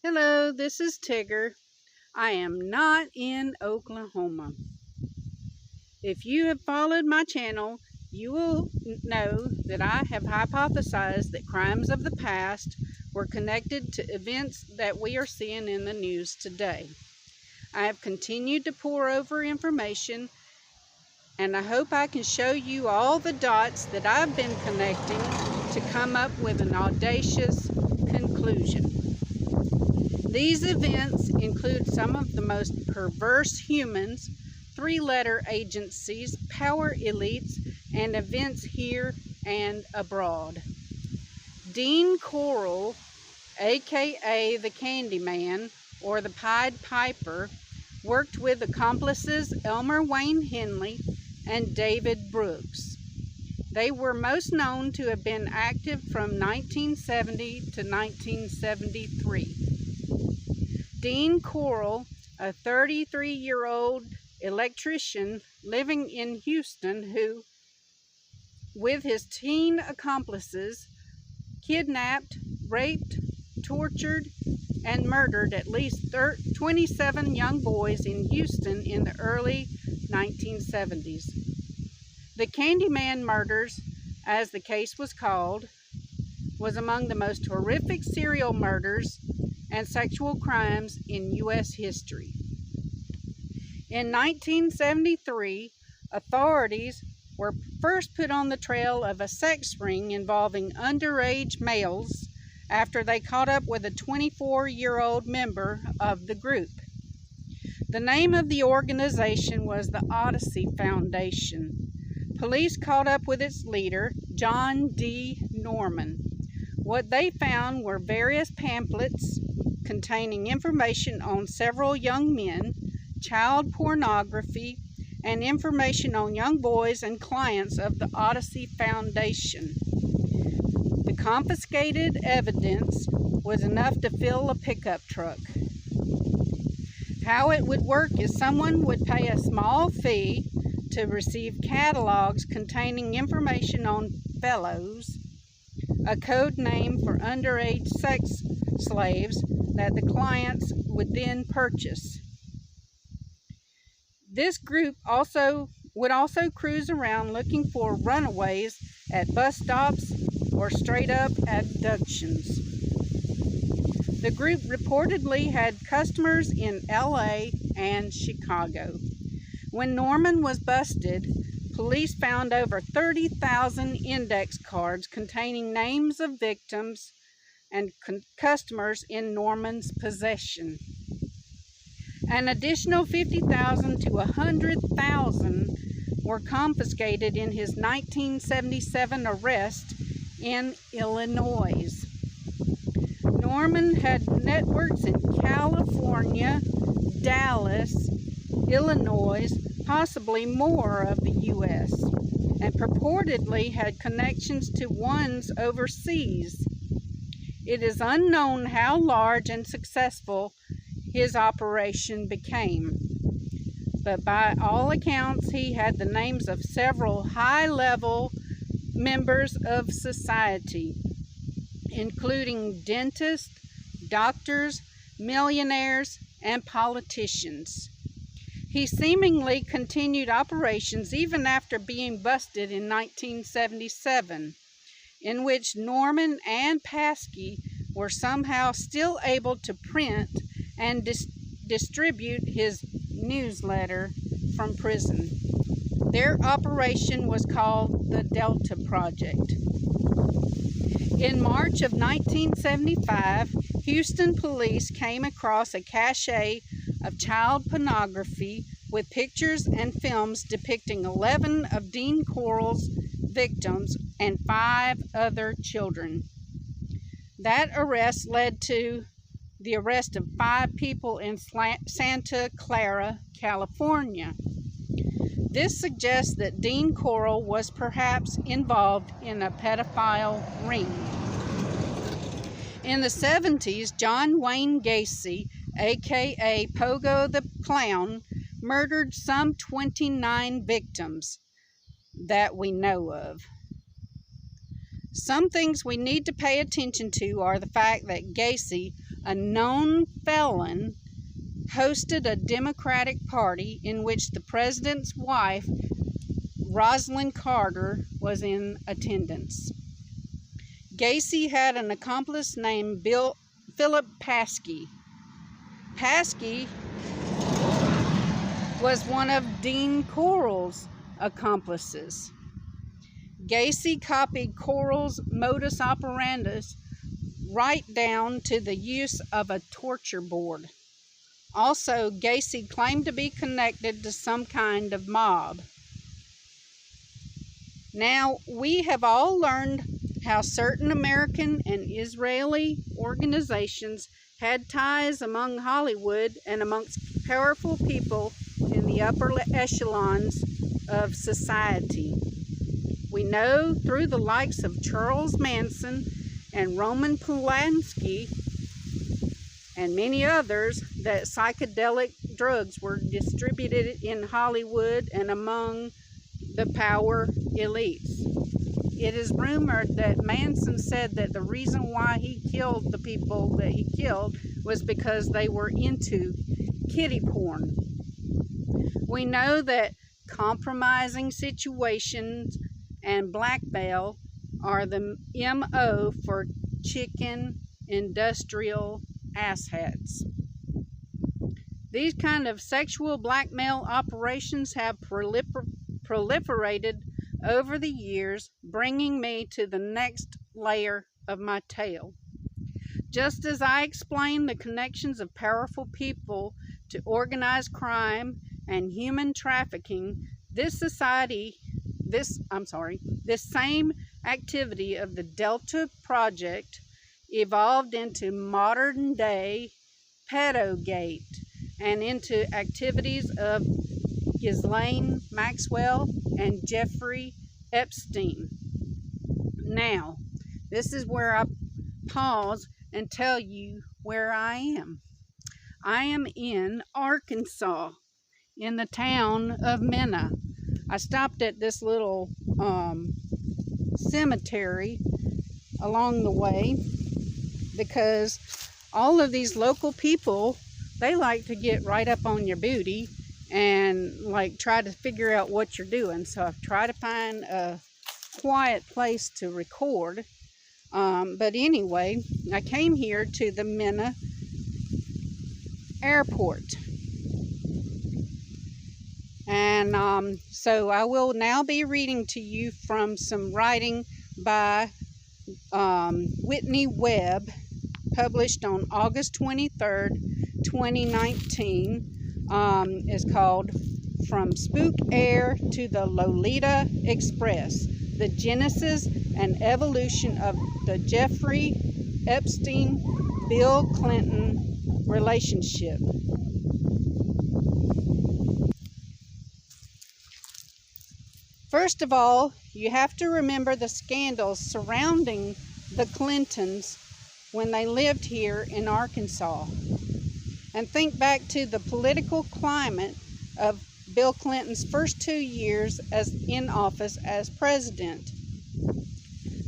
Hello, this is Tigger. I am not in Oklahoma. If you have followed my channel, you will know that I have hypothesized that crimes of the past were connected to events that we are seeing in the news today. I have continued to pore over information, and I hope I can show you all the dots that I've been connecting to come up with an audacious conclusion. These events include some of the most perverse humans, three-letter agencies, power elites, and events here and abroad. Dean Corll, aka the Candyman or the Pied Piper, worked with accomplices Elmer Wayne Henley and David Brooks. They were most known to have been active from 1970 to 1973. Dean Corll, a 33-year-old electrician living in Houston who, with his teen accomplices, kidnapped, raped, tortured, and murdered at least 27 young boys in Houston in the early 1970s. The Candyman murders, as the case was called, was among the most horrific serial murders and sexual crimes in U.S. history. In 1973, authorities were first put on the trail of a sex ring involving underage males after they caught up with a 24-year-old member of the group. The name of the organization was the Odyssey Foundation. Police caught up with its leader, John D. Norman. What they found were various pamphlets containing information on several young men, child pornography, and information on young boys and clients of the Odyssey Foundation. The confiscated evidence was enough to fill a pickup truck. How it would work is someone would pay a small fee to receive catalogs containing information on fellows, a code name for underage sex slaves that the clients would then purchase. This group would also cruise around looking for runaways at bus stops or straight-up abductions. The group reportedly had customers in LA and Chicago. When Norman was busted, police found over 30,000 index cards containing names of victims and customers in Norman's possession. An additional 50,000 to 100,000 were confiscated in his 1977 arrest in Illinois. Norman had networks in California, Dallas, Illinois, possibly more of the U.S., and purportedly had connections to ones overseas. It is unknown how large and successful his operation became, but by all accounts he had the names of several high-level members of society, including dentists, doctors, millionaires, and politicians. He seemingly continued operations even after being busted in 1977, in which Norman and Paskey were somehow still able to print and distribute his newsletter from prison. Their operation was called the Delta Project. In March of 1975, Houston police came across a cache of child pornography with pictures and films depicting 11 of Dean Corll's victims and 5 other children. That arrest led to the arrest of 5 people in Santa Clara, California. This suggests that Dean Corll was perhaps involved in a pedophile ring. In the 70s, John Wayne Gacy, aka Pogo the Clown, murdered some 29 victims that we know of. Some things we need to pay attention to are the fact that Gacy, a known felon, hosted a Democratic Party in which the president's wife, Rosalynn Carter, was in attendance. Gacy had an accomplice named Philip Paskey. Paskey was one of Dean Corll's accomplices. Gacy copied Corll's modus operandi right down to the use of a torture board. Also, Gacy claimed to be connected to some kind of mob. Now, we have all learned how certain American and Israeli organizations had ties among Hollywood and amongst powerful people in the upper echelons of society. We know through the likes of Charles Manson and Roman Polanski and many others that psychedelic drugs were distributed in Hollywood and among the power elites. It is rumored that Manson said that the reason why he killed the people that he killed was because they were into kiddie porn. We know that compromising situations and blackmail are the MO for chicken industrial asshats. These kind of sexual blackmail operations have proliferated over the years, bringing me to the next layer of my tale. Just as I explained the connections of powerful people to organized crime and human trafficking, this same activity of the Delta Project evolved into modern day pedogate and into activities of Ghislaine Maxwell and Jeffrey Epstein. Now, this is where I pause and tell you where I am. I am in Arkansas, in the town of Mena. I stopped at this little cemetery along the way because all of these local people, they like to get right up on your booty and like try to figure out what you're doing. So I've tried to find a quiet place to record. But anyway, I came here to the Mena airport. And so I will now be reading to you from some writing by Whitney Webb, published on August 23rd, 2019. Is called From Spook Air to the Lolita Express, the Genesis and Evolution of the Jeffrey Epstein-Bill Clinton Relationship. First of all, you have to remember the scandals surrounding the Clintons when they lived here in Arkansas. And think back to the political climate of Bill Clinton's first 2 years in office as president.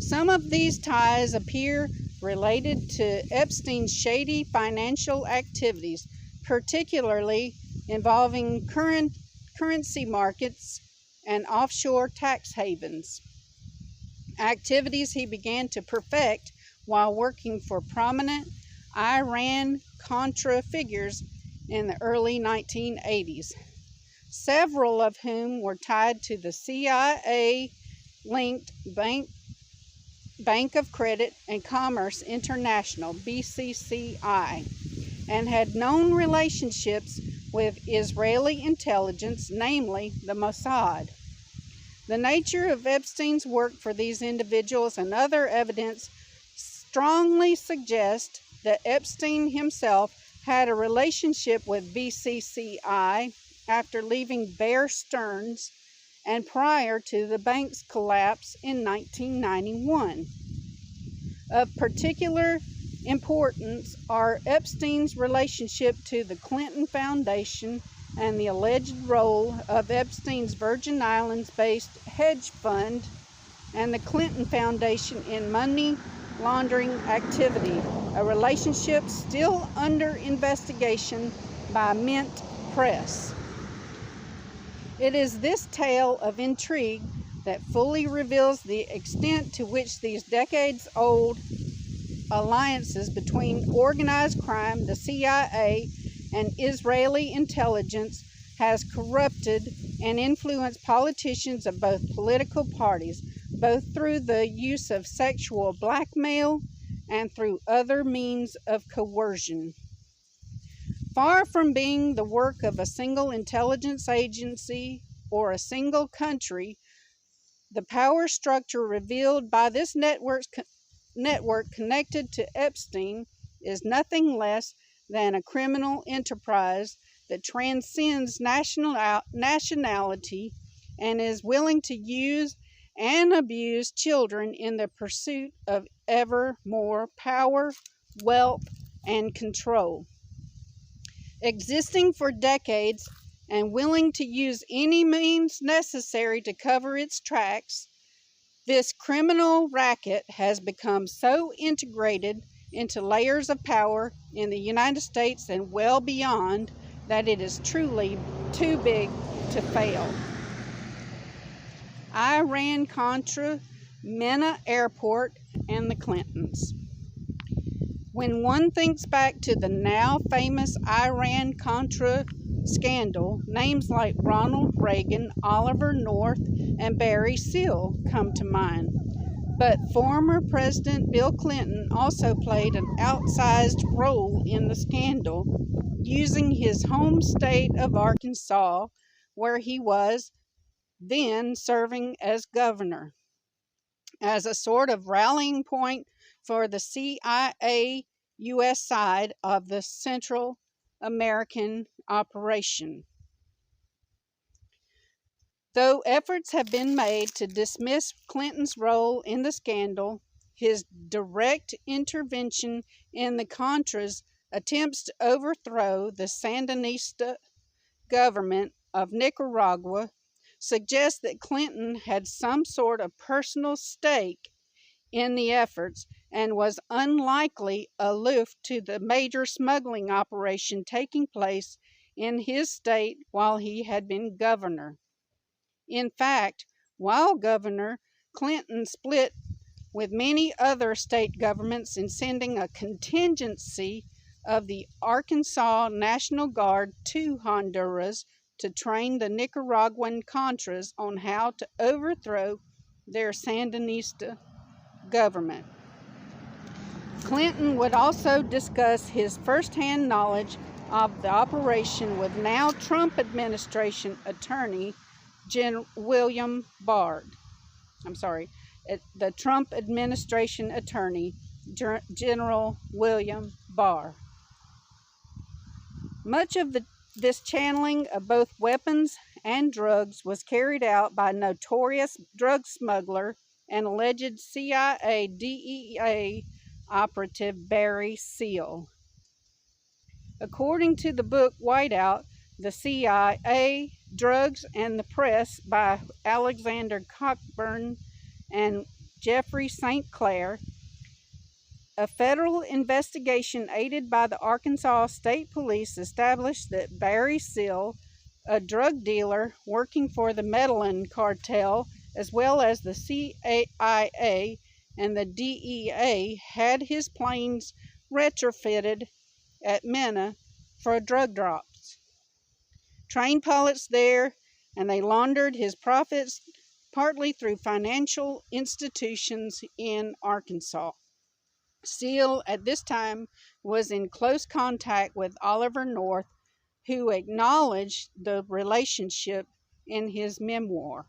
Some of these ties appear related to Epstein's shady financial activities, particularly involving currency markets and offshore tax havens. Activities he began to perfect while working for prominent Iran-Contra figures in the early 1980s, several of whom were tied to the CIA-linked Bank of Credit and Commerce International, BCCI, and had known relationships with Israeli intelligence, namely the Mossad. The nature of Epstein's work for these individuals and other evidence strongly suggest that Epstein himself had a relationship with BCCI after leaving Bear Stearns and prior to the bank's collapse in 1991. Of particular importance are Epstein's relationship to the Clinton Foundation and the alleged role of Epstein's Virgin Islands-based hedge fund and the Clinton Foundation in money laundering activity, a relationship still under investigation by Mint Press. It is this tale of intrigue that fully reveals the extent to which these decades-old alliances between organized crime, the CIA, and Israeli intelligence has corrupted and influenced politicians of both political parties, both through the use of sexual blackmail and through other means of coercion. Far from being the work of a single intelligence agency or a single country, the power structure revealed by this network connected to Epstein is nothing less than a criminal enterprise that transcends nationality and is willing to use and abuse children in the pursuit of ever more power, wealth, and control. Existing for decades and willing to use any means necessary to cover its tracks, this criminal racket has become so integrated into layers of power in the United States and well beyond that it is truly too big to fail. Iran-Contra, Mena Airport, and the Clintons. When one thinks back to the now famous Iran-Contra scandal, names like Ronald Reagan, Oliver North, and Barry Seal come to mind. But former President Bill Clinton also played an outsized role in the scandal, using his home state of Arkansas, where he was then serving as governor, as a sort of rallying point for the CIA U.S. side of the Central American operation. Though efforts have been made to dismiss Clinton's role in the scandal, his direct intervention in the Contras' attempts to overthrow the Sandinista government of Nicaragua suggest that Clinton had some sort of personal stake in the efforts and was unlikely aloof to the major smuggling operation taking place in his state while he had been governor. In fact, while governor, Clinton split with many other state governments in sending a contingency of the Arkansas National Guard to Honduras to train the Nicaraguan Contras on how to overthrow their Sandinista government. Clinton would also discuss his first-hand knowledge of the operation with now Trump administration attorney William Barr. The Trump administration attorney General William Barr. Much of this channeling of both weapons and drugs was carried out by notorious drug smuggler and alleged CIA DEA operative Barry Seal. According to the book Whiteout, The CIA, Drugs, and the Press by Alexander Cockburn and Jeffrey St. Clair, a federal investigation aided by the Arkansas State Police established that Barry Seal, a drug dealer working for the Medellin cartel, as well as the CIA and the DEA, had his planes retrofitted at Mena for drug drops. Trained pilots there, and they laundered his profits partly through financial institutions in Arkansas. Seal at this time was in close contact with Oliver North, who acknowledged the relationship in his memoir.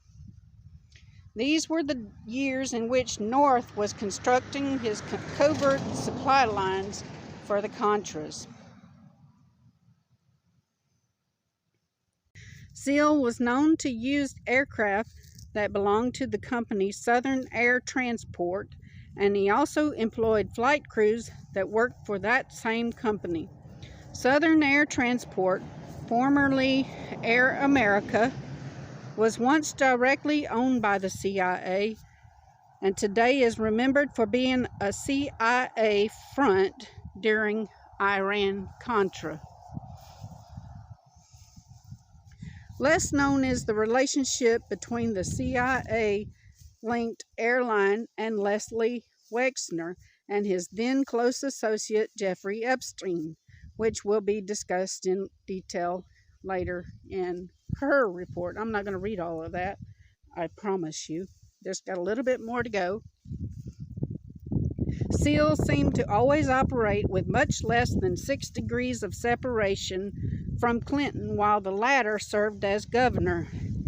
These were the years in which North was constructing his covert supply lines for the Contras. Seal was known to use aircraft that belonged to the company Southern Air Transport, and he also employed flight crews that worked for that same company. Southern Air Transport, formerly Air America, was once directly owned by the CIA, and today is remembered for being a CIA front during Iran-Contra. Less known is the relationship between the CIA-linked airline and Leslie Wexner and his then close associate Jeffrey Epstein, which will be discussed in detail later in her report. I'm not going to read all of that, I promise you. There's got a little bit more to go. SEALs seem to always operate with much less than 6 degrees of separation from Clinton while the latter served as governor.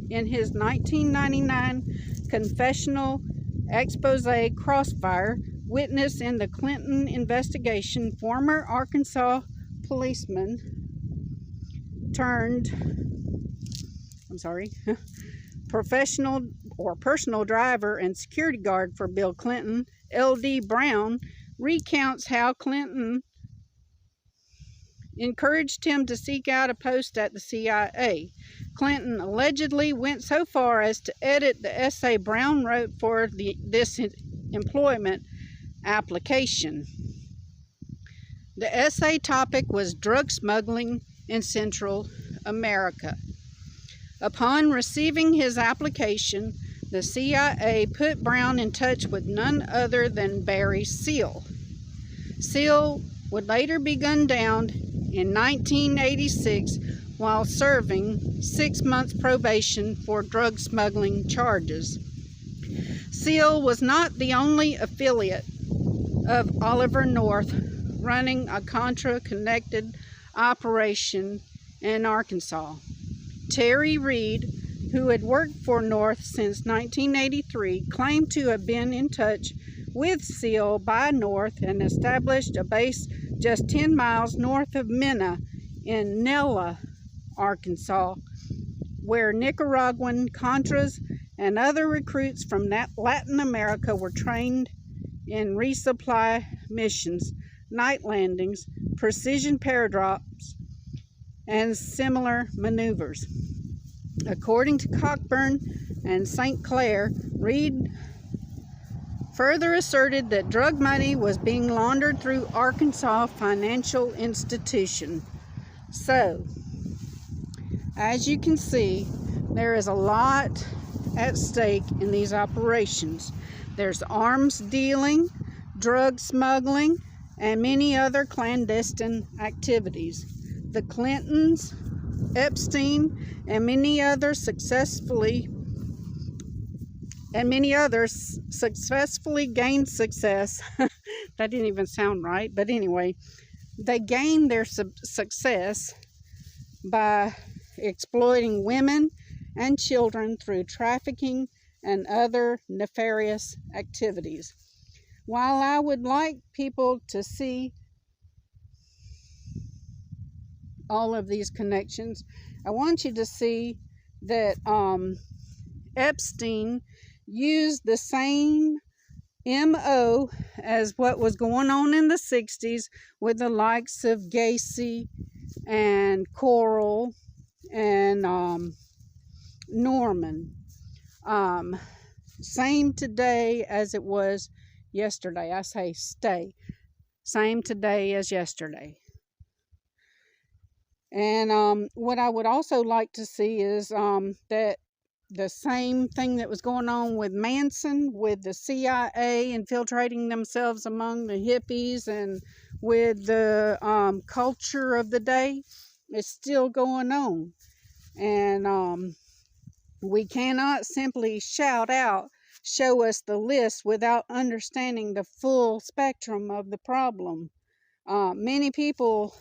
In his 1999 confessional expose, Crossfire, witness in the Clinton investigation, former Arkansas policeman turned professional or personal driver and security guard for Bill Clinton, L.D. Brown, recounts how Clinton encouraged him to seek out a post at the CIA. Clinton allegedly went so far as to edit the essay Brown wrote for this employment application. The essay topic was drug smuggling in Central America. Upon receiving his application, the CIA put Brown in touch with none other than Barry Seal. Seal would later be gunned down in 1986 while serving 6 months probation for drug smuggling charges. Seal was not the only affiliate of Oliver North running a Contra-connected operation in Arkansas. Terry Reed, who had worked for North since 1983, claimed to have been in touch with Seal by North and established a base just 10 miles north of Mena in Nella, Arkansas, where Nicaraguan Contras and other recruits from Latin America were trained in resupply missions, night landings, precision paradrops, and similar maneuvers. According to Cockburn and St. Clair, Reed further asserted that drug money was being laundered through Arkansas financial institution. So, as you can see, there is a lot at stake in these operations. There's arms dealing, drug smuggling, and many other clandestine activities. The Clintons, Epstein, and many others successfully gained success. That didn't even sound right, but anyway, they gained their success by exploiting women and children through trafficking and other nefarious activities. While I would like people to see all of these connections, I want you to see that Epstein used the same MO as what was going on in the 60s with the likes of Gacy and Coral and Norman. Same today as it was yesterday. I say stay. Same today as yesterday. And what I would also like to see is that the same thing that was going on with Manson, with the CIA infiltrating themselves among the hippies and with the culture of the day, is still going on. And we cannot simply shout out, show us the list without understanding the full spectrum of the problem. Many people,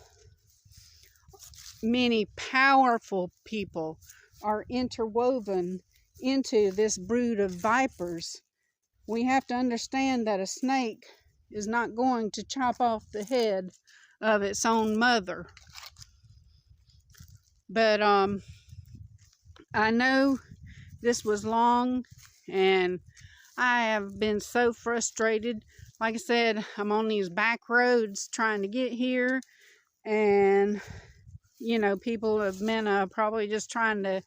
many powerful people are interwoven into this brood of vipers. We have to understand that a snake is not going to chop off the head of its own mother. But I know this was long, and I have been so frustrated. Like I said, I'm on these back roads trying to get here, and you know, people of Mena are probably just trying to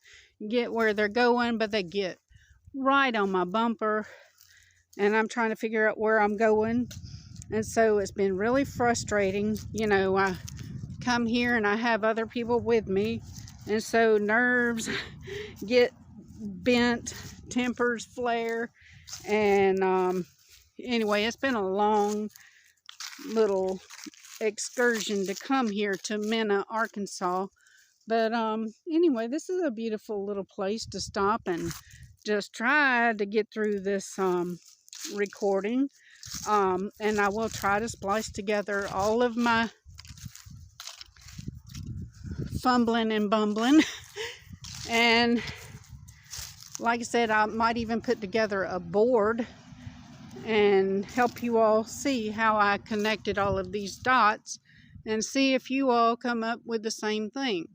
get where they're going, but they get right on my bumper, and I'm trying to figure out where I'm going. And so it's been really frustrating. You know, I come here and I have other people with me, and so nerves get bent, tempers flare, and anyway, it's been a long little excursion to come here to Mena, Arkansas. But anyway, this is a beautiful little place to stop and just try to get through this recording. And I will try to splice together all of my fumbling and bumbling. And like I said, I might even put together a board and help you all see how I connected all of these dots and see if you all come up with the same thing.